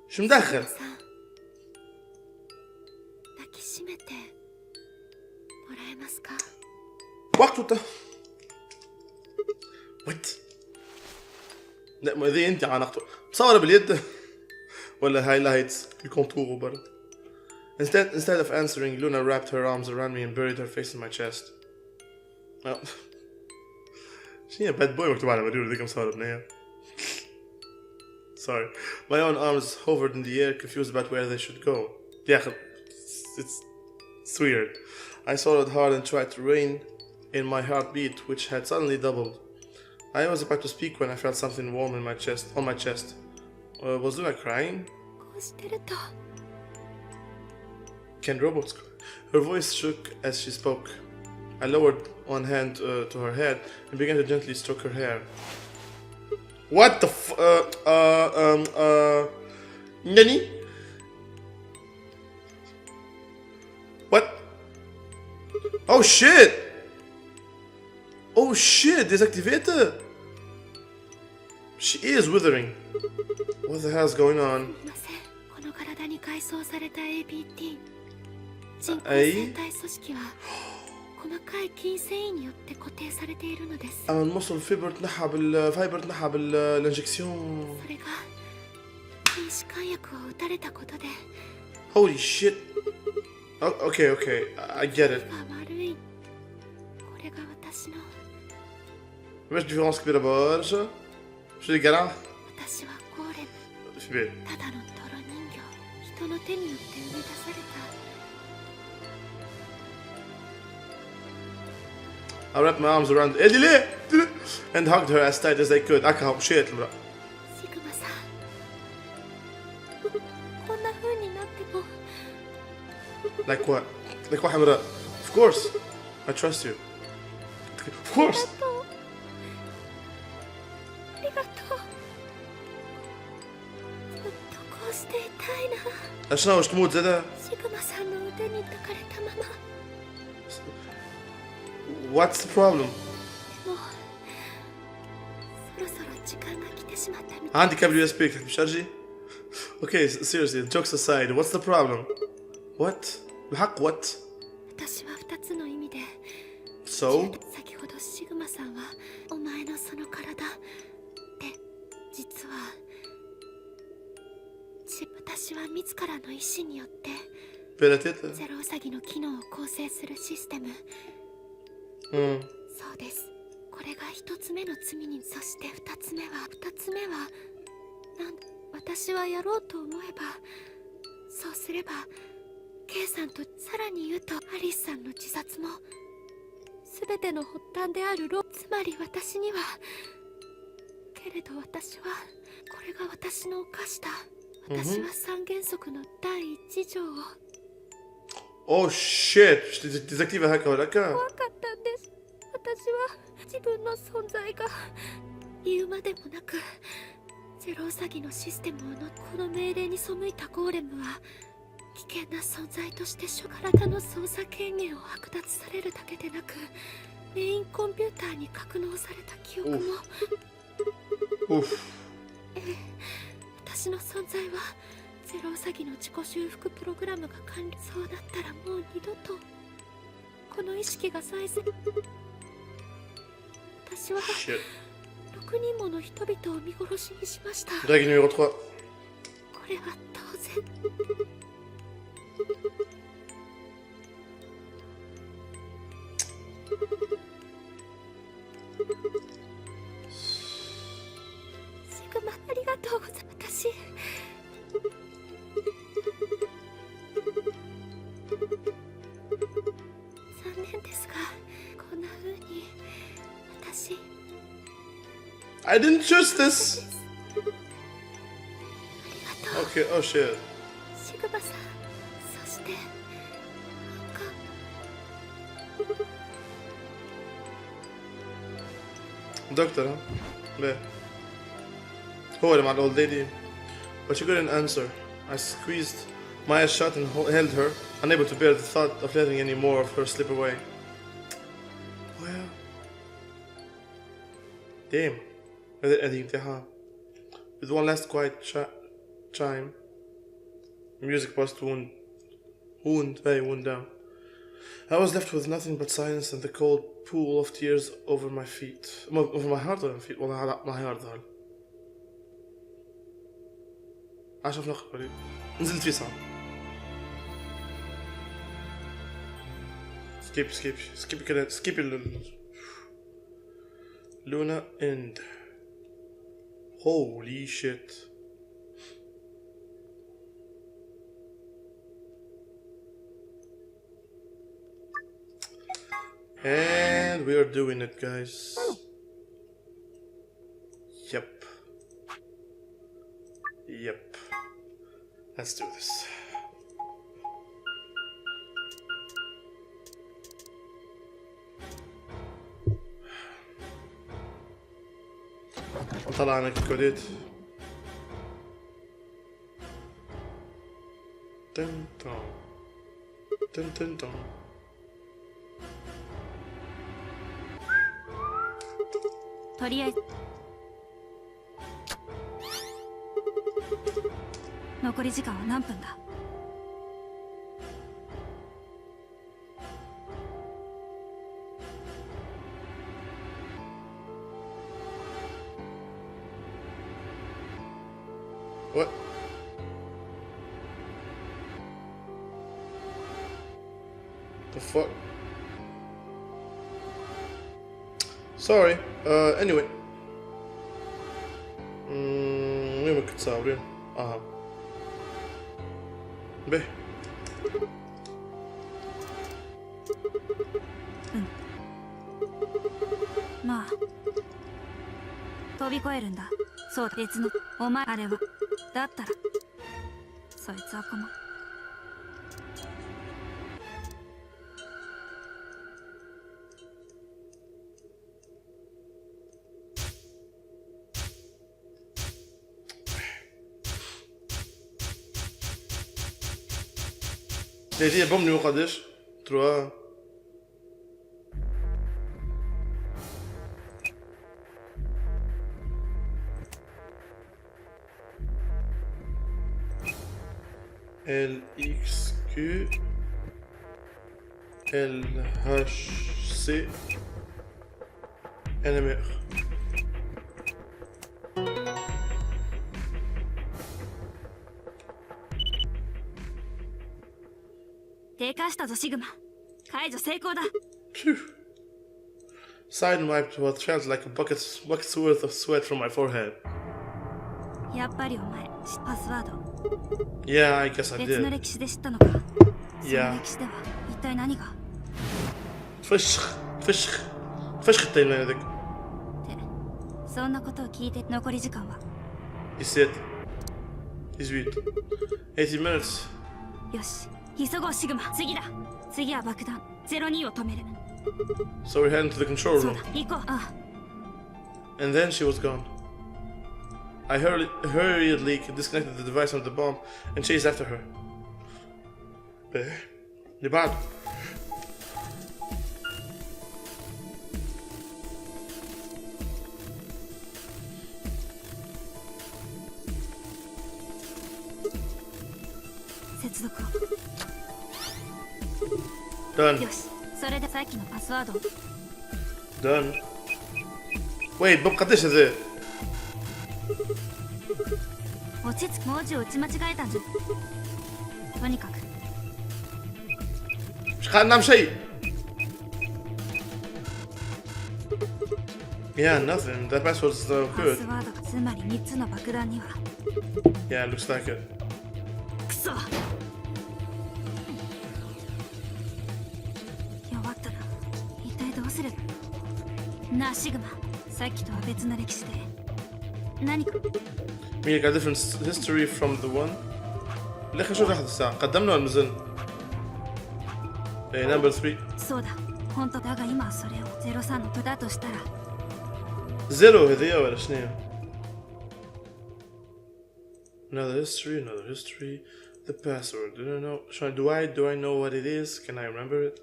شو مدخل؟ さん抱きしめてもらえますか？ وقته وات؟ لا ما ذي انت عانقته. مصورة باليد ولا هايلايتس الكونتور وبرا. Instead of answering, Luna wrapped her arms around me and buried her face in my chest. Well, she a bad boy مكتوب على مدير ذيك مصورة بنية. Sorry. My own arms hovered in the air, confused about where they should go. Yeah, it's weird. I swallowed hard and tried to rein in my heartbeat, which had suddenly doubled. I was about to speak when I felt something warm in my chest. On my chest. Was Luna crying? こうしてると Can robots cry? Her voice shook as she spoke. I lowered one hand to her head and began to gently stroke her hair. What the Nani? What? Oh shit! Oh shit, deactivated! She is withering. What the hell's going on? すみません。この体に改装された ABT 人工えい生体組織は細かい筋繊維によって固定されているのです。 أما المصل الفيبر تنحى بالفايبر تنحى بالانجكسيون. それが筋弛緩薬を打たれたことで Holy shit. Oh, okay, I get it. が悪い。これが私の مش ديفيرونس كبيرة برشا. شو اللي قرا؟ 私はゴーレム。 في بالي. ただの泥人形。人の手によって生み出された。 I wrapped my arms around Edile and hugged her as tight as I could. أكها مشيت المرأة. シグマさん。こんな風になっても Like what? Like what, حمراء? Of course. I trust you. Of course. ありがとう。ずっとこうしていたいな。 شنو واش تموت زادا؟ シグマさんの腕に抱かれたまま。 What's the problem? でもそろそろ時間が来てしまったみたい。 عندي كابل USB مش أرجي? Okay, seriously, jokes aside, what's the problem? What? بالحق what? 私は2つの意味で So? 先ほどシグマさんはお前のその体で実は私は自らの意志によって peut-être. ゼロウサギの機能を構成するシステム。 そうです。これが一つ目の罪に、そして二つ目は私はやろうと思えば、そうすれば K さんと、さらに言うとアリスさんの自殺も全ての発端であるつまり私には、けれど私は、これが私の犯した、私は三原則の第一条を Oh shit! Je t'ai désactivé la caméra. 怖かったんです。私は自分の存在が言うまでもなく、ゼロウサギのシステムのこの命令に背いたゴーレムは危険な存在として体の操作権限を剥奪されるだけでなく、メインコンピューターに格納された記憶も。私の存在はゼロウサギの自己修復プログラムが完了。そうなったらもう二度とこの意識が再生。私は6人もの人々を見殺しにしました。 Règle numéro 3. これは当然。シグマ、ありがとうございます。私残念ですが、こんな風に私 I didn't choose this! ありがとう。 Okay, oh shit. シグマさん、そしてDoctor, huh? Yeah. هو اللي مع the old lady. But she couldn't answer. I squeezed my eyes shut and held her, unable to bear the thought of letting any more of her slip away. Well... Damn. هذه امتحان. With one last quiet chime, music passed wound down. I was left with nothing but silence and the cold pool of tears over my feet. Over my heart or my feet? والله لا my heart هذا. عشان في نقطة قريب. نزلت فيه صعب. skip Luna end. Holy shit. And we are doing it, guys. Yep. Let's do this. طلعنا الكوديت. تن تن تن. とりあえず残り時間は何分だ。What? The fuck? Sorry. Anyway. وين ما كنت صابرين؟ به. まあ飛び越えるんだ。そう別のお前あれはだったらそいつは困る。هي بوم نيو قداش؟ 3 LXQ LHC NMR. 低下したぞシグマ。解除成功だ。 Phew. Side wiped what felt like a bucket's worth of sweat from my forehead. やっぱりお前パスワード Yeah, I guess I 別の did. 歴史で知ったのか。その Yeah. 歴史では一体何が。 فشخ التايم لاين هذاك. ってそんなことを聞いて残り時間は。 17 18 80 minutes. よし急ごうシグマ。次だ。次は爆弾02を止める。 So we're heading to the control そう room. だ行こう。あ And then she was gone. I hurriedly disconnected the device from the bomb and chased after her. اللي بعده.あ接続を。 Done. よしそれでさっきのパスワードを。 Done. Wait, Bob قديش هذا؟ 落ち着く。文字を打ち間違えたんじゃ。とにかく مش قاعد نعمل شيء. Yeah, nothing. That password's no パ good. スワードがつまり3つの爆弾には。 Yeah, it looks like it. くそ。弱ったな。一体どうすれば。なあシグマ。さっきとは別の歴史で何か。 Meaning a different history from the one. لكن شو لحظة الساعة قدمنا ولا مازال؟ إيه number 3. そうだ本当だが今はそれを03のとだとしたら。 زيرو هذيا ولا شنو؟ Another history. The password. I don't know. Do I know what it is? Can I remember it?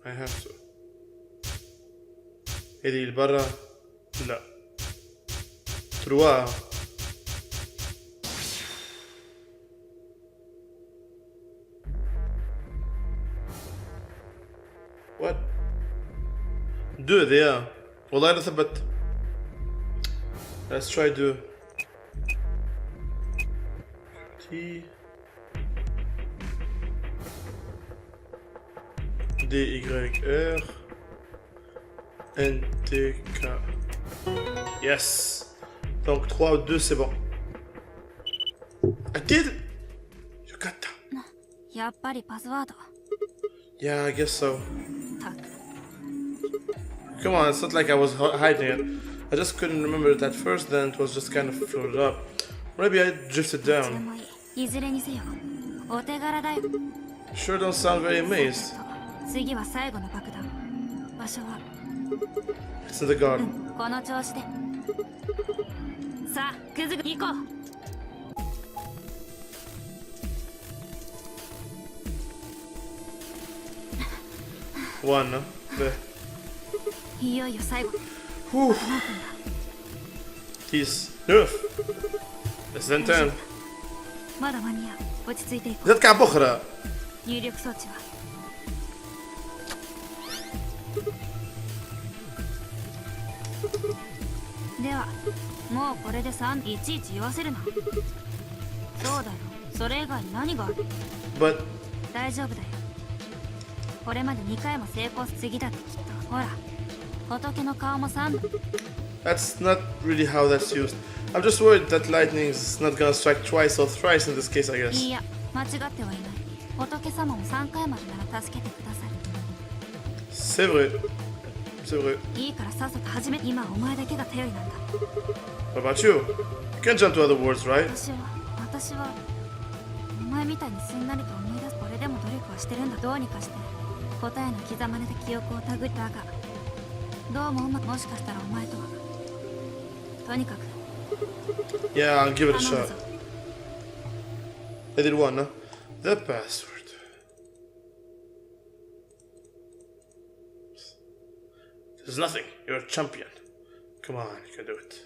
I have to. هذي اللي برا؟ لا. 3. What? 2 هذيا. والله لا ثبت. Let's try 2. T D Y R N T K. Yes. Donc 3 ou 2 c'est bon. I did it. You got that. やっぱりパスワード。 Yeah, I guess so. たく Come on, it's not like I was hiding it. I just couldn't remember it at first, then it was just kind of floated up. Maybe I drifted それ down. もいい。いずれにせよお手柄だよ。 Sure don't sound very amazed. 次は最後の爆弾。場所は It's in the garden. この調子で。さあグズグ行こう。 One, no? There. いよいよ最後。 Whew. 何分だ。 He's nerf. Less than 10. まだ間に合う。落ち着いていこう。 زاد كعب أخرى. 入力装置は。ではもうこれで3いちいち言わせるな。そうだよ。それ以外に何がある。 But 大丈夫だよ。これまで2回も成功す次だってきっと。ほら仏の顔も3。 that's not really how that's used. I'm just worried that lightning is not gonna strike twice or thrice in this case, I い guess. や間違ってはいない。仏様も3回までなら助けてくださ C'est vrai. C'est vrai. る。いいからさっさと始め。今はお前だけが頼りなんだ。 What about you? You can't jump to other words, right? 私はお前みたいにすんなりと思い出す。これでも努力はしてるんだ。どうにかして答えの刻まれた記憶をたぐったが、どうももしかしたらお前とは。とにかく Yeah, I'll give it a 頼む shot. ぞ。 I did one, no? The password. There's nothing. You're a champion. Come on, you can do it.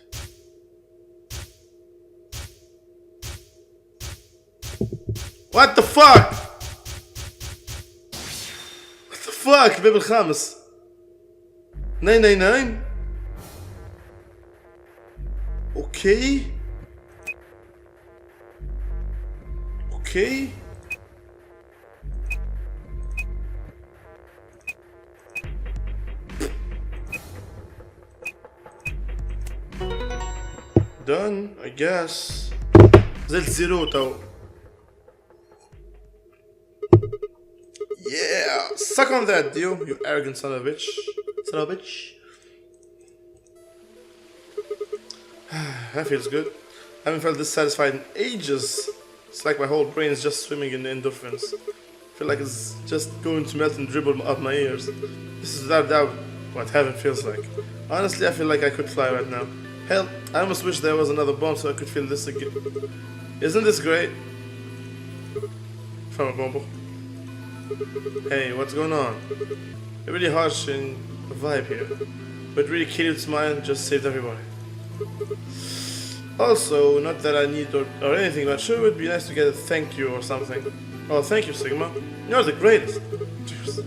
What the fuck? What the fuck? الباب الخامس. 999. Okay. Okay. done, I guess. زلت زيرو تو. Yeah, suck on that, you arrogant son of a bitch. Son of a bitch. That feels good. I haven't felt this satisfied in ages. It's like my whole brain is just swimming in endorphins. I feel like it's just going to melt and dribble out my ears. This is without doubt what heaven feels like. Honestly, I feel like I could fly right now. Hell, I almost wish there was another bomb so I could feel this again. Isn't this great? From a bomb. Hey, what's going on? You're really harsh in the vibe here. But really Kiryu's smile just saved everybody. Also, not that I need or anything, but sure it would be nice to get a thank you or something. Oh, thank you, Sigma. You're the greatest.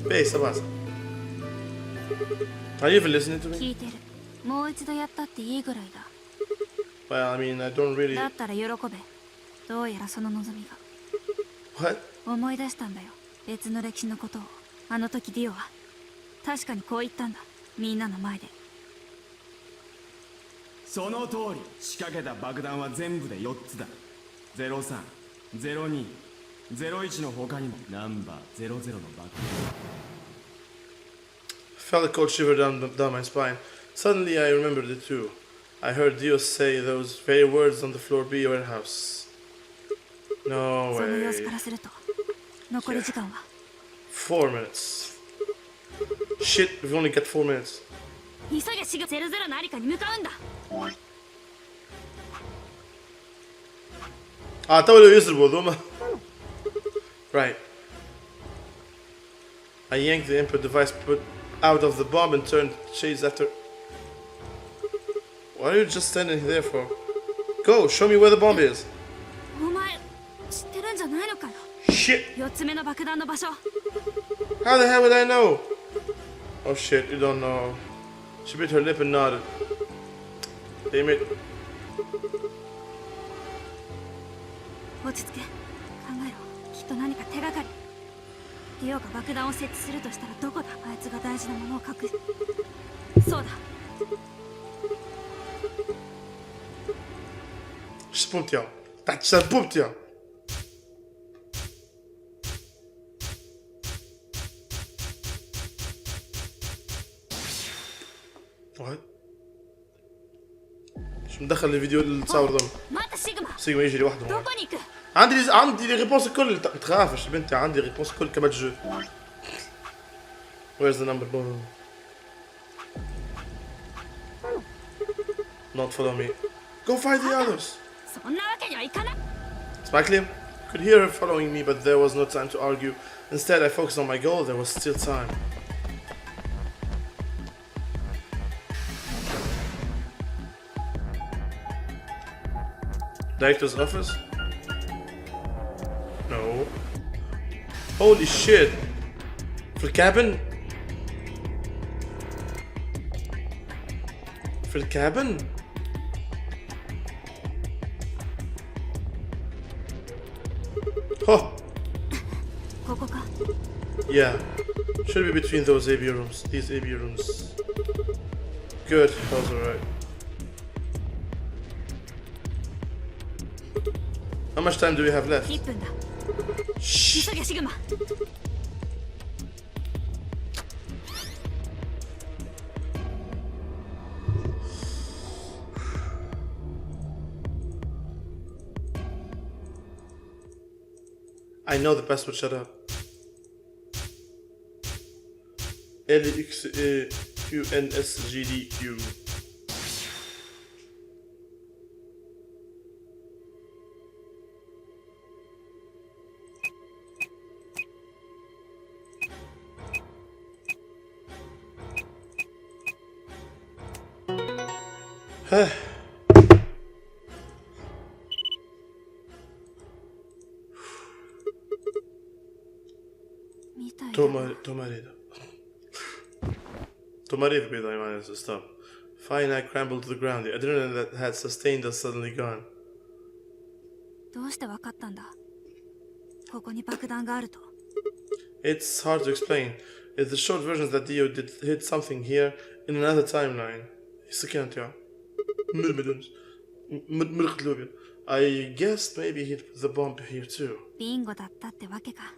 Base of us. Are you even listening to 聞 me? いてる。もう一度やったっていいぐらいだ。 Well, I mean, I don't really... だったら喜べ。どうやらその望みが。 What? 思い出したんだよ。別の歴史のことを。あの時ディオは。確かにこう言ったんだ。みんなの前で。その通り。仕掛けた爆弾は全部で4つだ。03、02、01の他にもナンバー00の爆弾。Felt a cold shiver down my spine. Suddenly I remembered it too. I heard Dio say those very words on the floor B warehouse. No その様子 way. からすると。残り時間は。 4 minutes. Shit, we've only got 4 minutes. 急げシグ00のありかに向かうんだ。 تولوا يزربوا ذوما. Right. I yanked the input device out of the bomb and turned shades after. What are you just standing there for? Go, show me where the bomb is. お前知ってるんじゃないのかよ。 Shit. 4つ目の爆弾の場所。 How the hell would I know? Oh shit, you don't know. She bit her lip and nodded. Damn it. 落ち着け。考えろ。きっと何か手がかり。ディオが爆弾を設置するとしたらどこだ。あいつが大事なものを隠す。そうだ。 Spuntiamo. Taccia il puntiamo. What? شو مدخل الفيديو اللي تصور ضمن؟ またシグマ。 سيجما يجي لوحده ど هون. こに行く。 عندي لي ريبونس الكل ما تخافش بنتي عندي ريبونس الكل كما جو. Where's the number? Not follow me. Go find the others. そんなわけにはいかない。 Sparkly could hear her following me, but there was no time to argue. Instead, I focused on my goal. There was still time. Director's office? No. Holy shit. For the cabin? For the cabin? Oh, ここか。 yeah. Should be between those AV rooms. These AV rooms. Good. That was alright. How much time do we have left? 1分だ。 Shh. 急げシグマ。 I know the password. Shut up. LXQNSGDQ. Tomareda. Tomareda بيضة يا مان. Stop. Fine, I crumbled to the ground. The adrenaline that had sustained us suddenly gone. どうしてわかったんだ。ここに爆弾があると。 It's hard to explain. It's the short version that Dio did hit something here in another timeline. It's a count, yeah. Millimeters. I guessed maybe he'd put the bomb here too. ビンゴだったってわけか。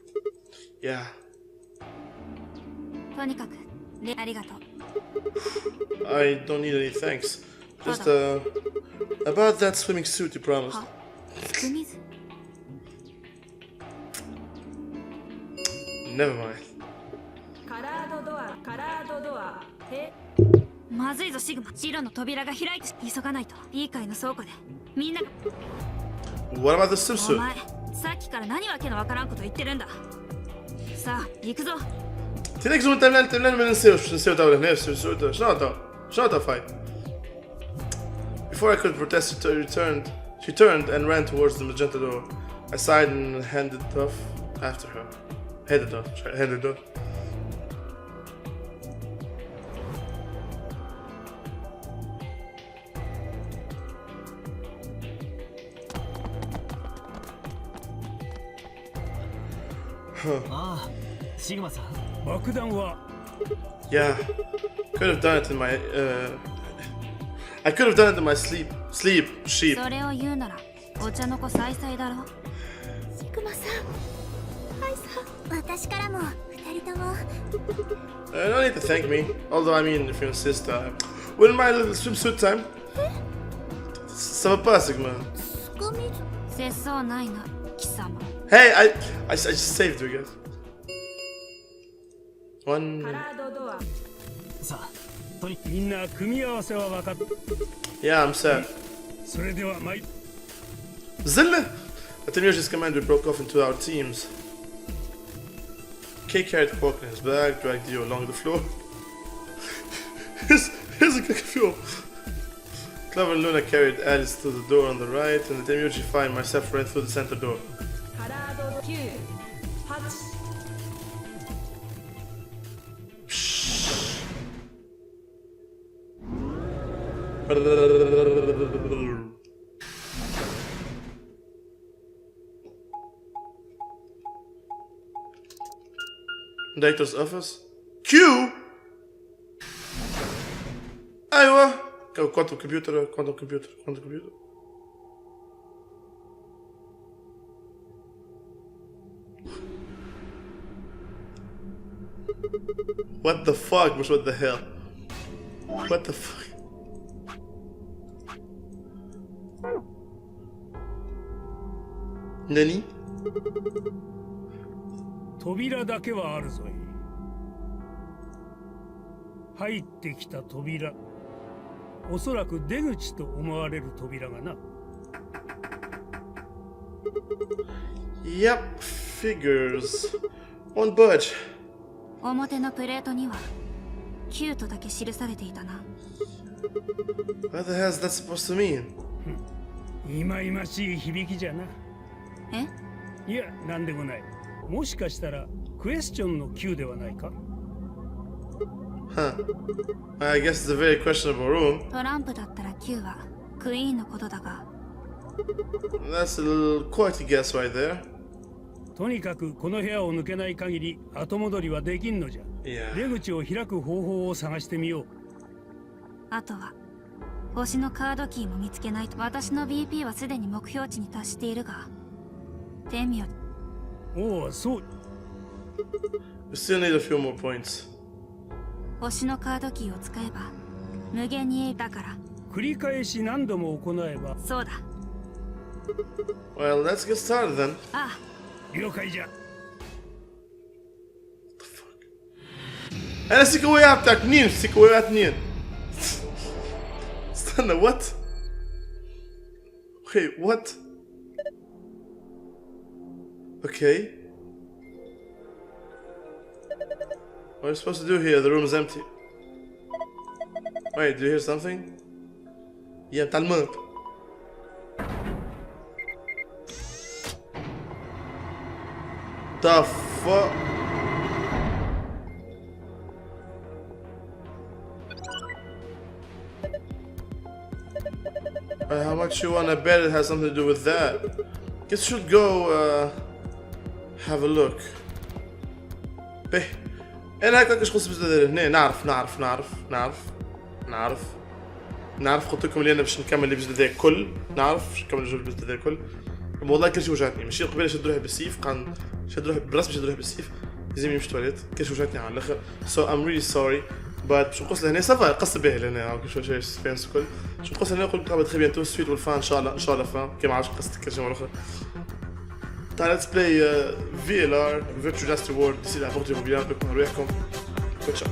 Yeah. とにかくありがとう。 I don't need any thanks. Just about that swimming suit you promised. はすくみず Never mind. カラードドアまずいぞシグマ。白の扉が開いて急がないと。いい会の倉庫でみんなが What about the お swimsuit? 前さっきから何わけのわからんこと言ってるんだ。さあ行くぞ。 تلاقي زون تملان ما ننساوش تو هنا في السويد شنو تو fight. Before I could protest, she turned and ran towards the magenta door. I sighed and headed off. Ah, 爆弾は Yeah, could have done it in my I could have done it in my sleep, sheep. それを言うならお茶の子さいさいだろ。シグマさん、ハイさん。私からも二人とも。No need to thank me. Although I mean, if you insist, wouldn't mind a little swimsuit time. Ça va pas, Sigma. すくみず。節操ないな貴様。 Hey, I just saved you guys. One. カラードドアさあ、とにみんな組み合わせは分かっ Yeah, I'm sad. それではZilla! At the Myoji's command, we broke off into our teams. Kay carried Quark in his bag, dragged Dio along the floor. here's a click of fuel. Clover and Luna carried Alice to the door on the right, and the Temyoji and myself ran through the center door. カラード9 8 Director's office. Q! أيوة. Quantum computer. What the fuck? مش what the hell? What the fuck? Nani? 扉だけはあるぞい。入ってきた扉、おそらく出口と思われる扉がな。Yep, figures. Won't budge. 表のプレートにはキュートだけ記されていたな。 What the hell is that supposed to mean? いまいましい響きじゃな。え？いや、なんでもない。もしかしたらクエスチョンの Q ではないか？ Huh. I guess it's a very questionable room. トランプだったら Q はクイーンのことだが。 That's a little quirky guess right there. とにかくこの部屋を抜けない限り後戻りはできんのじゃ。Yeah. 出口を開く方法を探してみよう。あとは星のカードキーも見つけないと。私の BP はすでに目標値に達しているが。テミオ。おお、そう。 We still need a few more points. 星のカードキーを使えば無限にだから。繰り返し何度も行えば。そうだ。 Well, let's get started then. ああ。 了解じゃ。 انا سيكويا بتاعك منين؟ سيكويات منين؟ استنى what? Okay, what? Okay. What are you supposed to do here? The room is empty. Wait, do you hear something? Yeah, بتاع الماء. The fuck? How much you wanna bet it has something to do with that? Guess we should go have a look. به انا هكاك اش خص بزاف هنا نعرف نعرف قلت لكم اللي انا باش نكمل الجزء ذا الكل، نعرف باش نكمل الجزء ذا الكل. والله كل شيء وجعتني، ماشي قبيله شد روحي بالسيف، كان شد روحي بالرسم، شد روحي بالسيف لازم يمشي تواليت، كل شيء وجعتني على الاخر. سو ام ريلي سوري بات باش نقص لهنا سافا قص به لهنا شويه سسبنس الكل. باش نقص لهنا نقول لكم تري بيانتو السويت والفان ان شاء الله، ان شاء الله فان كيما عادش قصت كل شيء مره اخرى. تعال ليتس بلاي VLR Virtual Last Reward. ديسي لعبوا بيان بكم رواحكم. تشاو.